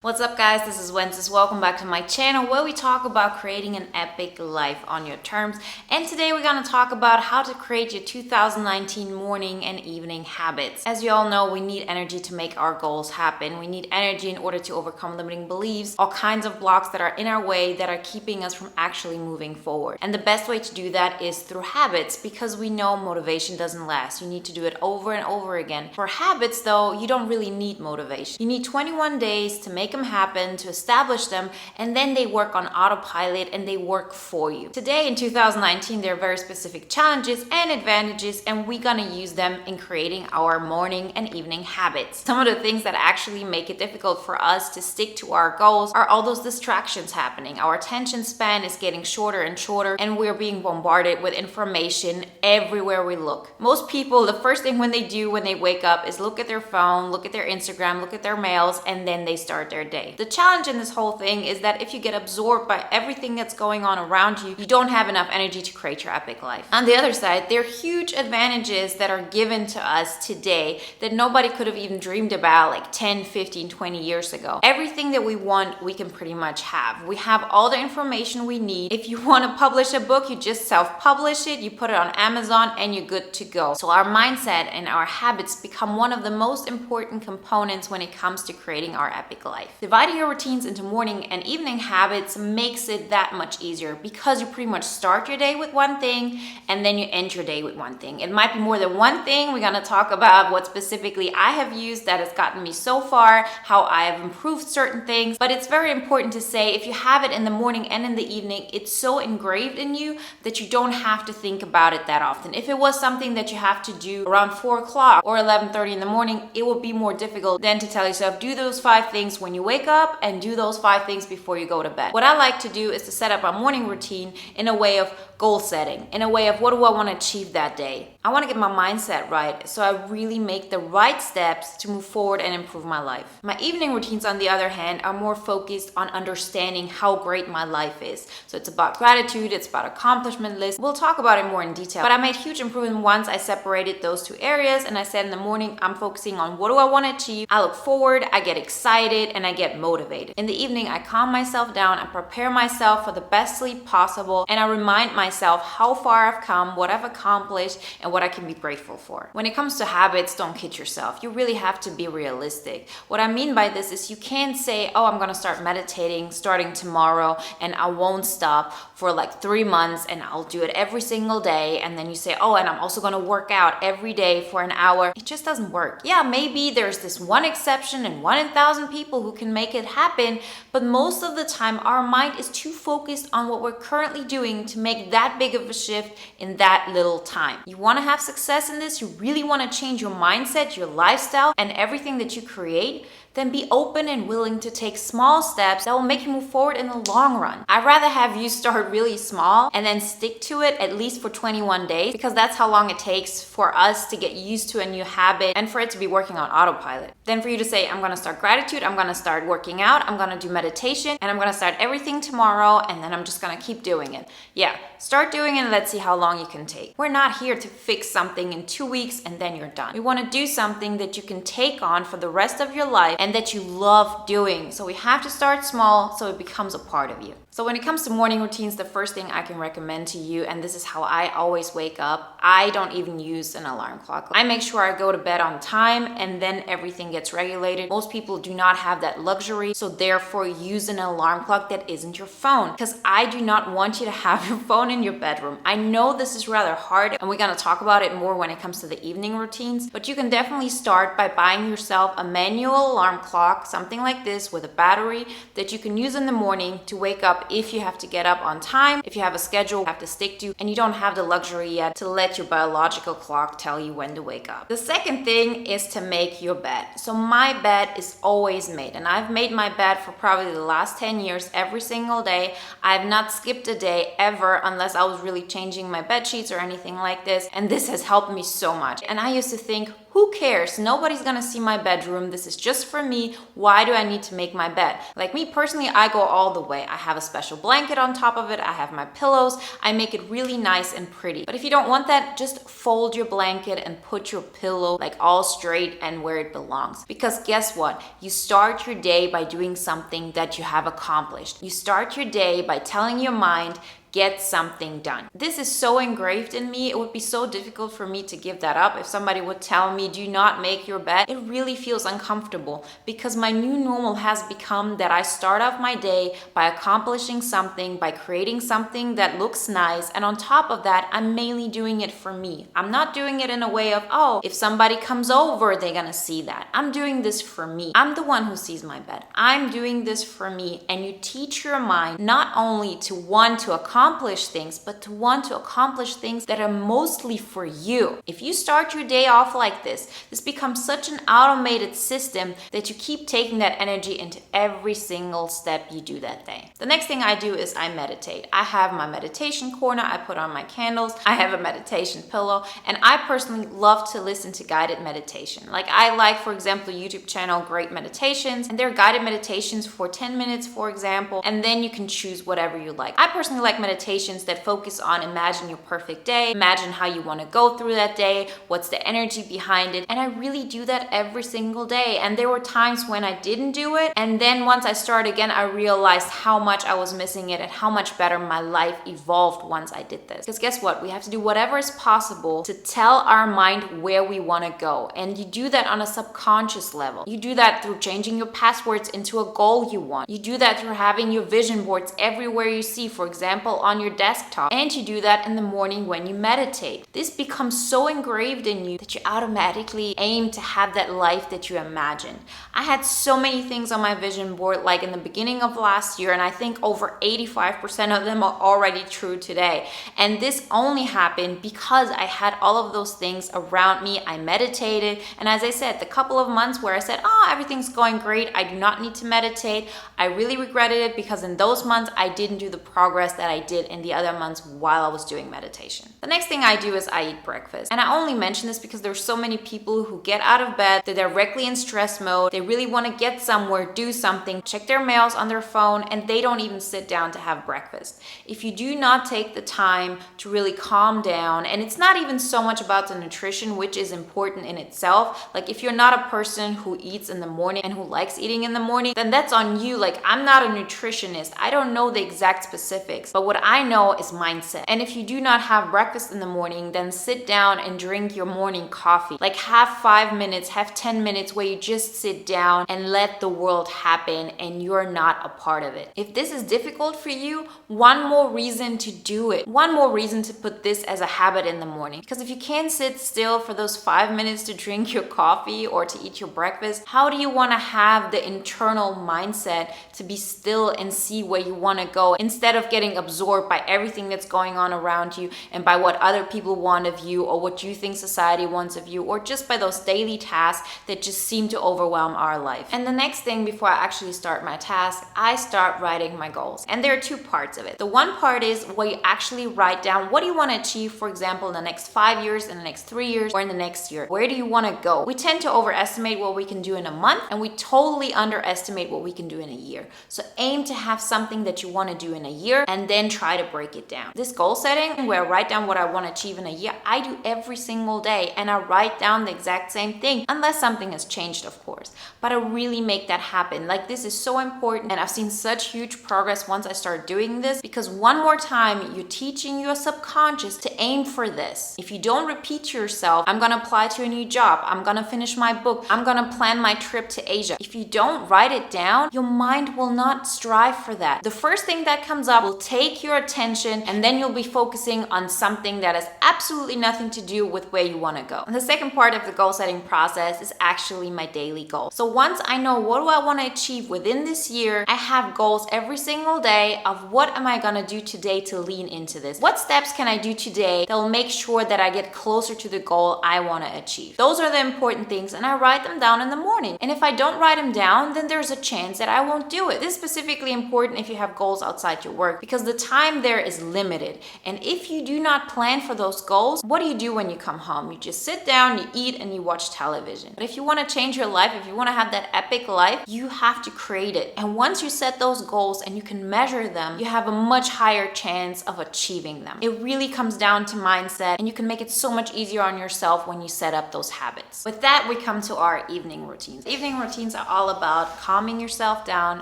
What's up guys, this is Wenzes. Welcome back to my channel where we talk about creating an epic life on your terms. And today we're going to talk about how to create your 2019 morning and evening habits. As you all know, we need energy to make our goals happen. We need energy in order to overcome limiting beliefs, all kinds of blocks that are in our way that are keeping us from actually moving forward. And the best way to do that is through habits, because we know motivation doesn't last. You need to do it over and over again. For habits though, you don't really need motivation. You need 21 days to make them happen, to establish them, and then they work on autopilot and they work for you. Today in 2019, there are very specific challenges and advantages, and we're gonna use them in creating our morning and evening habits. Some of the things that actually make it difficult for us to stick to our goals are all those distractions happening. Our attention span is getting shorter and shorter, and we're being bombarded with information everywhere we look. Most people, the first thing when they wake up is look at their phone, look at their Instagram, look at their mails, and then they start their day. The challenge in this whole thing is that if you get absorbed by everything that's going on around you, you don't have enough energy to create your epic life. On the other side, there are huge advantages that are given to us today that nobody could have even dreamed about like 10, 15, 20 years ago. Everything that we want, we can pretty much have. We have all the information we need. If you want to publish a book, you just self-publish it, you put it on Amazon, and you're good to go. So our mindset and our habits become one of the most important components when it comes to creating our epic life. Dividing your routines into morning and evening habits makes it that much easier because you pretty much start your day with one thing and then you end your day with one thing. It might be more than one thing. We're going to talk about what specifically I have used that has gotten me so far, how I have improved certain things. But it's very important to say if you have it in the morning and in the evening, it's so engraved in you that you don't have to think about it that often. If it was something that you have to do around 4 o'clock or 11:30 in the morning, it will be more difficult than to tell yourself, do those 5 things when you wake up and do those 5 things before you go to bed. What I like to do is to set up a morning routine in a way of goal setting, in a way of what do I want to achieve that day. I want to get my mindset right, so I really make the right steps to move forward and improve my life. My evening routines, on the other hand, are more focused on understanding how great my life is. So it's about gratitude, it's about accomplishment lists. We'll talk about it more in detail, but I made huge improvement once I separated those 2 areas and I said in the morning, I'm focusing on what do I want to achieve. I look forward, I get excited, and I get motivated. In the evening, I calm myself down, I prepare myself for the best sleep possible, and I remind myself how far I've come, what I've accomplished, and what I can be grateful for. When it comes to habits, don't kid yourself. You really have to be realistic. What I mean by this is you can't say, oh, I'm gonna start meditating starting tomorrow and I won't stop for like 3 months and I'll do it every single day. And then you say, oh, and I'm also gonna work out every day for an hour. It just doesn't work. Yeah, maybe there's this one exception and 1 in 1,000 people who can make it happen, but most of the time our mind is too focused on what we're currently doing to make that big of a shift in that little time. You want to have success in this, you really want to change your mindset, your lifestyle, and everything that you create, then be open and willing to take small steps that will make you move forward in the long run. I'd rather have you start really small and then stick to it at least for 21 days, because that's how long it takes for us to get used to a new habit and for it to be working on autopilot. Then for you to say, I'm going to start gratitude, I'm going to start working out, I'm going to do meditation, and I'm going to start everything tomorrow, and then I'm just going to keep doing it. Yeah, start doing it and let's see how long you can take. We're not here to fix something in 2 weeks and then you're done. We want to do something that you can take on for the rest of your life and that you love doing. So we have to start small so it becomes a part of you. So when it comes to morning routines, the first thing I can recommend to you, and this is how I always wake up, I don't even use an alarm clock. I make sure I go to bed on time and then everything gets regulated. Most people do not have that luxury, so therefore use an alarm clock that isn't your phone, because I do not want you to have your phone in your bedroom. I know this is rather hard, and we're going to talk about it more when it comes to the evening routines, but you can definitely start by buying yourself a manual alarm clock, something like this with a battery that you can use in the morning to wake up if you have to get up on time, if you have a schedule you have to stick to, and you don't have the luxury yet to let your biological clock tell you when to wake up. The second thing is to make your bed. So my bed is always made, and I've made my bed for probably the last 10 years every single day. I've not skipped a day ever unless I was really changing my bed sheets or anything like this, and this has helped me so much. And I used to think, Who cares? Nobody's gonna see my bedroom. This is just for me. Why do I need to make my bed? Like me personally, I go all the way. I have a special blanket on top of it. I have my pillows. I make it really nice and pretty. But if you don't want that, just fold your blanket and put your pillow like all straight and where it belongs. Because guess what? You start your day by doing something that you have accomplished. You start your day by telling your mind, get something done. This is so engraved in me. It would be so difficult for me to give that up. If somebody would tell me, do not make your bed, it really feels uncomfortable because my new normal has become that I start off my day by accomplishing something, by creating something that looks nice. And on top of that, I'm mainly doing it for me. I'm not doing it in a way of, oh, if somebody comes over, they're gonna see that. I'm doing this for me. I'm the one who sees my bed. I'm doing this for me. And you teach your mind not only to want to accomplish things, but to want to accomplish things that are mostly for you. If you start your day off like this becomes such an automated system that you keep taking that energy into every single step you do that day. The next thing I do is I meditate. I have my meditation corner. I put on my candles. I have a meditation pillow, and I personally love to listen to guided meditation. Like I like, for example, YouTube channel Great Meditations, and they're guided meditations for 10 minutes, for example, and then you can choose whatever you like. I personally like meditations that focus on imagine your perfect day, imagine how you want to go through that day, what's the energy behind it, and I really do that every single day. And there were times when I didn't do it, and then once I started again, I realized how much I was missing it and how much better my life evolved once I did this. Because guess what? We have to do whatever is possible to tell our mind where we want to go, and you do that on a subconscious level. You do that through changing your passwords into a goal you want. You do that through having your vision boards everywhere you see, for example, on your desktop, and you do that in the morning when you meditate. This becomes so engraved in you that you automatically aim to have that life that you imagine. I had so many things on my vision board like in the beginning of last year, and I think over 85% of them are already true today. And this only happened because I had all of those things around me. I meditated, and as I said, the couple of months where I said, oh, everything's going great, I do not need to meditate, I really regretted it because in those months I didn't do the progress that I did in the other months while I was doing meditation. The next thing I do is I eat breakfast. And I only mention this because there's so many people who get out of bed, they're directly in stress mode, they really want to get somewhere, do something, check their mails on their phone, and they don't even sit down to have breakfast. If you do not take the time to really calm down, and it's not even so much about the nutrition, which is important in itself. Like if you're not a person who eats in the morning and who likes eating in the morning, then that's on you. Like I'm not a nutritionist. I don't know the exact specifics, but what I know is mindset. And if you do not have breakfast in the morning, then sit down and drink your morning coffee. Like have 5 minutes, have 10 minutes where you just sit down and let the world happen and you're not a part of it. If this is difficult for you, one more reason to do it. One more reason to put this as a habit in the morning. Because if you can't sit still for those 5 minutes to drink your coffee or to eat your breakfast, how do you want to have the internal mindset to be still and see where you want to go instead of getting absorbed by everything that's going on around you and by what other people want of you or what you think society wants of you, or just by those daily tasks that just seem to overwhelm our life? And the next thing before I actually start my task, I start writing my goals. And there are two parts of it. The one part is where you actually write down what do you want to achieve, for example, in the next 5 years, in the next 3 years, or in the next year. Where do you want to go? We tend to overestimate what we can do in a month, and we totally underestimate what we can do in a year. So aim to have something that you want to do in a year and then try to break it down. This goal setting where I write down what I want to achieve in a year, I do every single day, and I write down the exact same thing unless something has changed, of course. But I really make that happen. Like this is so important, and I've seen such huge progress once I start doing this, because one more time you're teaching your subconscious to aim for this. If you don't repeat to yourself, I'm gonna apply to a new job, I'm gonna finish my book, I'm gonna plan my trip to Asia. If you don't write it down, your mind will not strive for that. The first thing that comes up will take your attention, and then you'll be focusing on something that has absolutely nothing to do with where you want to go. And the second part of the goal setting process is actually my daily goal. So once I know what do I want to achieve within this year, I have goals every single day of what am I going to do today to lean into this? What steps can I do today that will make sure that I get closer to the goal I want to achieve? Those are the important things, and I write them down in the morning. And if I don't write them down, then there's a chance that I won't do it. This is specifically important if you have goals outside your work, because the time there is limited. And if you do not plan for those goals, what do you do when you come home? You just sit down, you eat, and you watch television. But if you want to change your life, if you want to have that epic life, you have to create it. And once you set those goals and you can measure them, you have a much higher chance of achieving them. It really comes down to mindset, and you can make it so much easier on yourself when you set up those habits. With that, we come to our evening routines. Evening routines are all about calming yourself down,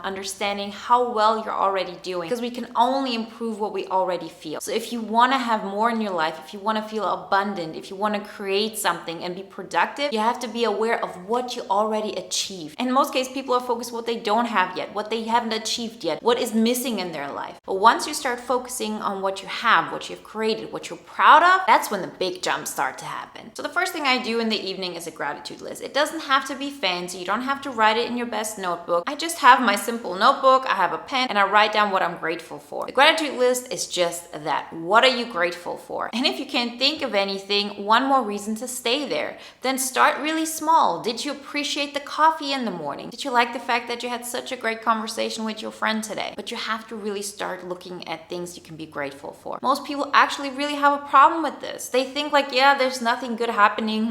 understanding how well you're already doing, because we can only improve what we already feel. So if you want to have more in your life, if you want to feel abundant, if you want to create something and be productive, you have to be aware of what you already achieved. In most cases, people are focused on what they don't have yet, what they haven't achieved yet, what is missing in their life. But once you start focusing on what you have, what you've created, what you're proud of, that's when the big jumps start to happen. So the first thing I do in the evening is a gratitude list. It doesn't have to be fancy. You don't have to write it in your best notebook. I just have my simple notebook, I have a pen, and I write down what I'm grateful for. The gratitude list is just that. What are you grateful for? And if you can't think of anything, one more reason to stay there. Then start really small. Did you appreciate the coffee in the morning? Did you like the fact that you had such a great conversation with your friend today? But you have to really start looking at things you can be grateful for. Most people actually really have a problem with this. They think like, yeah, there's nothing good happening.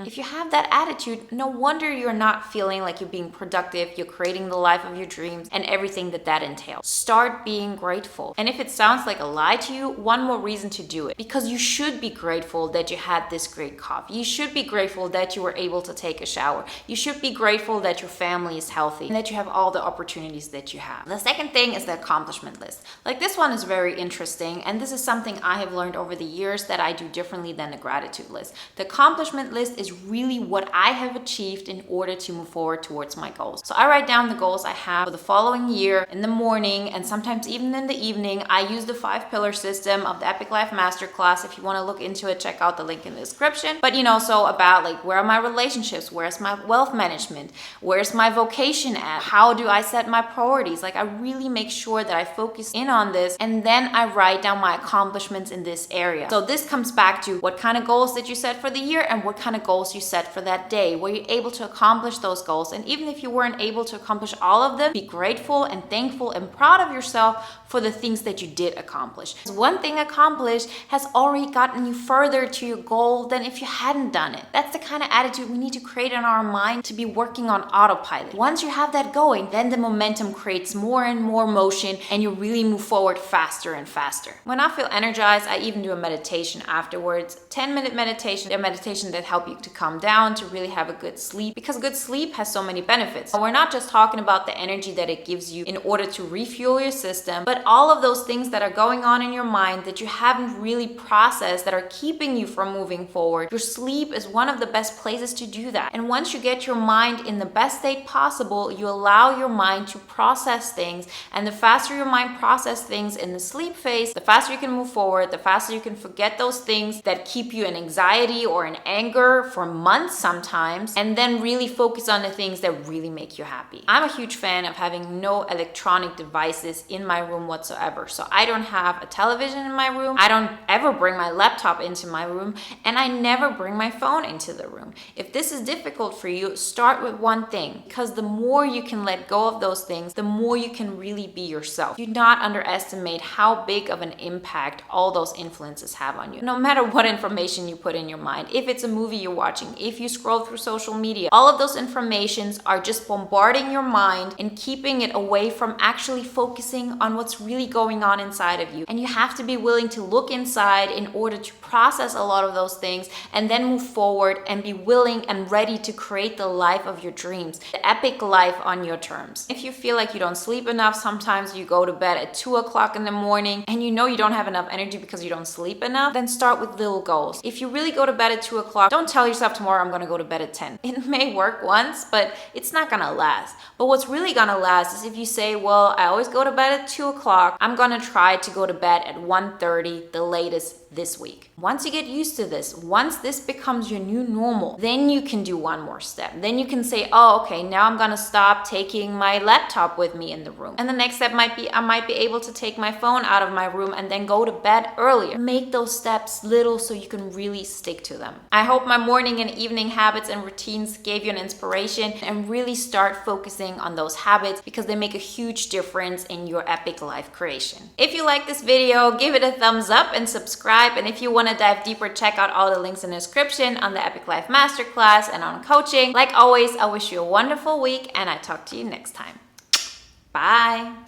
If you have that attitude, no wonder you're not feeling like you're being productive, you're creating the life of your dreams and everything that entails. Start being grateful. And if it sounds like a lie to you, one more reason to do it. Because you should be grateful that you had this great coffee. You should be grateful that you were able to take a shower. You should be grateful that your family is healthy and that you have all the opportunities that you have. The second thing is the accomplishment list. Like, this one is very interesting, and this is something I have learned over the years that I do differently than the gratitude list. The accomplishment list is really what I have achieved in order to move forward towards my goals. So I write down the goals I have for the following year in the morning, and sometimes even in the evening. I use the 5-pillar system of the Epic Life Masterclass. If you want to look into it, check out the link in the description. But so about like, where are my relationships? Where's my wealth management? Where's my vocation at? How do I set my priorities? Like, I really make sure that I focus in on this, and then I write down my accomplishments in this area. So this comes back to what kind of goals did you set for the year and what kind of goals you set for that day. Were you able to accomplish those goals? And even if you weren't able to accomplish all of them, be grateful and thankful and proud of yourself for the things that you did accomplish. One thing accomplished has already gotten you further to your goal than if you hadn't done it. That's the kind of attitude we need to create in our mind to be working on autopilot. Once you have that going, then the momentum creates more and more motion, and you really move forward faster and faster. When I feel energized, I even do a meditation afterwards. 10-minute meditation, a meditation that helps you to calm down, to really have a good sleep, because good sleep has so many benefits. We're not just talking about the energy that it gives you in order to refuel your system, but all of those things that are going on in your mind that you haven't really processed that are keeping you from moving forward. Your sleep is one of the best places to do that. And once you get your mind in the best state possible, you allow your mind to process things. And the faster your mind processes things in the sleep phase, the faster you can move forward, the faster you can forget those things that keep you in anxiety or in anger for months sometimes, and then really focus on the things that really make you happy. I'm a huge fan of having no electronic devices in my room whatsoever. So I don't have a television in my room. I don't ever bring my laptop into my room, and I never bring my phone into the room. If this is difficult for you, start with one thing, because the more you can let go of those things, the more you can really be yourself. Do not underestimate how big of an impact all those influences have on you. No matter what information you put in your mind, if it's a movie you're watching, if you scroll through social media, all of those informations are just bombarding your mind and keeping it away from actually focusing on what's really going on inside of you. And you have to be willing to look inside in order to process a lot of those things and then move forward and be willing and ready to create the life of your dreams, the epic life on your terms. If you feel like you don't sleep enough, sometimes you go to bed at 2 o'clock in the morning and you know you don't have enough energy because you don't sleep enough, then start with little goals. If you really go to bed at 2 o'clock, don't tell yourself tomorrow I'm going to go to bed at 10. It may work once, but it's not going to last. But what's really going to last is if you say, well, I always go to bed at 2 o'clock, I'm going to try to go to bed at 1:30, the latest this week. Once you get used to this, once this becomes your new normal, then you can do one more step. Then you can say, oh, okay, now I'm gonna stop taking my laptop with me in the room. And the next step might be, I might be able to take my phone out of my room and then go to bed earlier. Make those steps little so you can really stick to them. I hope my morning and evening habits and routines gave you an inspiration, and really start focusing on those habits because they make a huge difference in your epic life creation. If you like this video, give it a thumbs up and subscribe. And if you want to dive deeper, check out all the links in the description on the Epic Life Masterclass and on coaching. Like always, I wish you a wonderful week, and I talk to you next time. Bye.